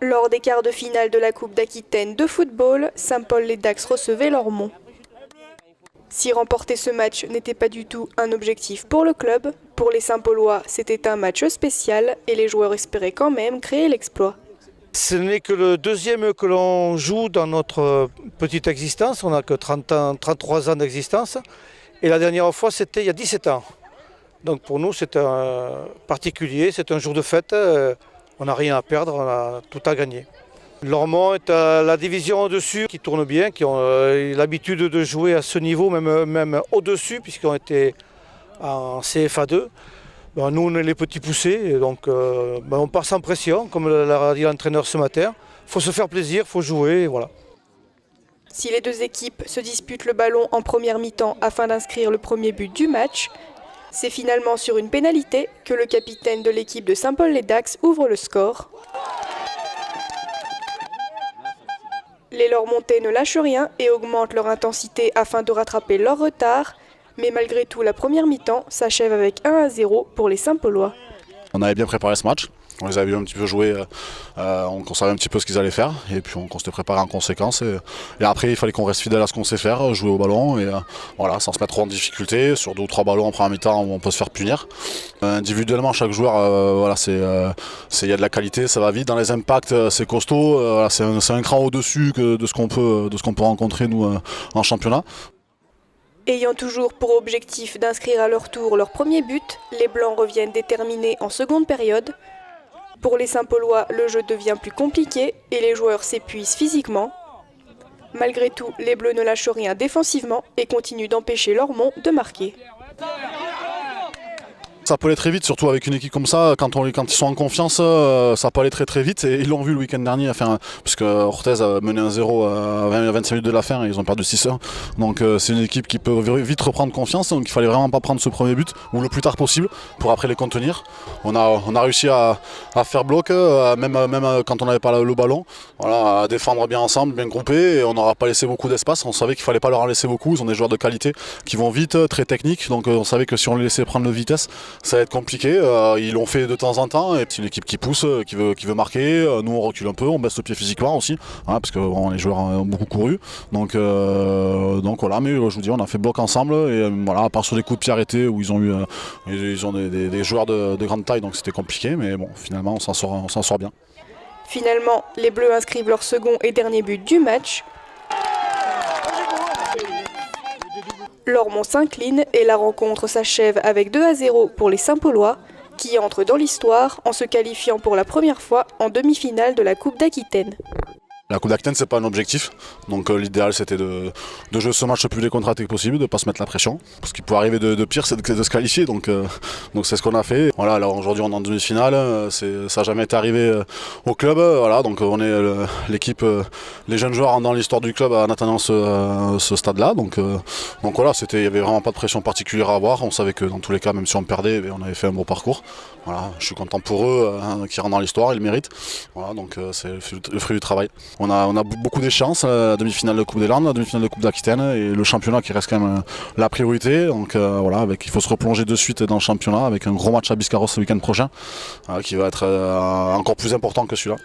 Lors des quarts de finale de la Coupe d'Aquitaine de football, Saint-Paul-les-Dax recevait Lormont. Si remporter ce match n'était pas du tout un objectif pour le club, pour les Saint-Paulois, c'était un match spécial et les joueurs espéraient quand même créer l'exploit. Ce n'est que le deuxième que l'on joue dans notre petite existence, on n'a que 33 ans d'existence. Et la dernière fois, c'était il y a 17 ans. Donc pour nous, c'est un particulier, c'est un jour de fête. On n'a rien à perdre, on a tout à gagner. Lormont est à la division au-dessus qui tourne bien, qui ont l'habitude de jouer à ce niveau, même au-dessus, puisqu'ils ont été en CFA2. Nous, on est les petits poussés, donc on part sans pression, comme l'a dit l'entraîneur ce matin. Il faut se faire plaisir, il faut jouer, et voilà. Si les deux équipes se disputent le ballon en première mi-temps afin d'inscrire le premier but du match, c'est finalement sur une pénalité que le capitaine de l'équipe de Saint-Paul-les-Dax ouvre le score. Les Lormontais ne lâchent rien et augmentent leur intensité afin de rattraper leur retard. Mais malgré tout, la première mi-temps s'achève avec 1-0 pour les Saint-Paulois. On avait bien préparé ce match. On les avait vu un petit peu jouer, on savait un petit peu ce qu'ils allaient faire et puis on s'était préparé en conséquence. Et après, il fallait qu'on reste fidèle à ce qu'on sait faire, jouer au ballon et voilà, sans se mettre trop en difficulté. Sur 2 ou 3 ballons en première mi-temps, on peut se faire punir. Individuellement, chaque joueur, voilà, il y a de la qualité, ça va vite. Dans les impacts, c'est costaud. Voilà, c'est un cran au-dessus de ce qu'on peut rencontrer nous en championnat. Ayant toujours pour objectif d'inscrire à leur tour leur premier but, les Blancs reviennent déterminés en seconde période. Pour les Saint-Paulois, le jeu devient plus compliqué et les joueurs s'épuisent physiquement. Malgré tout, les Bleus ne lâchent rien défensivement et continuent d'empêcher Lormont de marquer. Ça peut aller très vite, surtout avec une équipe comme ça, quand ils sont en confiance, ça peut aller très très vite. Et ils l'ont vu le week-end dernier, puisque Orthez a mené 1-0 à 25 minutes de la fin et ils ont perdu 6-1. Donc c'est une équipe qui peut vite reprendre confiance, donc il fallait vraiment pas prendre ce premier but, ou le plus tard possible, pour après les contenir. On a réussi à faire bloc, même quand on n'avait pas le ballon, voilà, à défendre bien ensemble, bien groupé, et on n'aura pas laissé beaucoup d'espace. On savait qu'il fallait pas leur en laisser beaucoup, ils ont des joueurs de qualité qui vont vite, très techniques, donc on savait que si on les laissait prendre de vitesse, ça va être compliqué. Ils l'ont fait de temps en temps, et c'est une équipe qui pousse, qui veut marquer. Nous on recule un peu, on baisse le pied physiquement aussi, hein, parce que les joueurs ont beaucoup couru. Donc voilà, mais je vous dis, on a fait bloc ensemble, et voilà, à part sur des coups de pied arrêtés où ils ont des joueurs de grande taille, donc c'était compliqué, mais bon, finalement on s'en sort bien. Finalement, les Bleus inscrivent leur second et dernier but du match. Lormont s'incline et la rencontre s'achève avec 2-0 pour les Saint-Paulois, qui entrent dans l'histoire en se qualifiant pour la première fois en demi-finale de la Coupe d'Aquitaine. La Coupe d'Aquitaine, c'est pas un objectif, donc l'idéal c'était de jouer ce match le plus décontracté que possible, de ne pas se mettre la pression. Ce qui peut arriver de pire, c'est de se qualifier, donc c'est ce qu'on a fait. Voilà, alors aujourd'hui on est en demi-finale, ça n'a jamais été arrivé au club, voilà, donc on est l'équipe, les jeunes joueurs dans l'histoire du club en atteignant ce stade-là, donc voilà, il n'y avait vraiment pas de pression particulière à avoir. On savait que dans tous les cas, même si on perdait, on avait fait un beau parcours. Voilà, je suis content pour eux, qui rentrent dans l'histoire, ils le méritent. Voilà, donc c'est le fruit du travail. On a beaucoup d'échéances, la demi-finale de Coupe des Landes, la demi-finale de Coupe d'Aquitaine et le championnat qui reste quand même la priorité. Donc voilà, il faut se replonger de suite dans le championnat avec un gros match à Biscarrosse le week-end prochain, qui va être encore plus important que celui-là.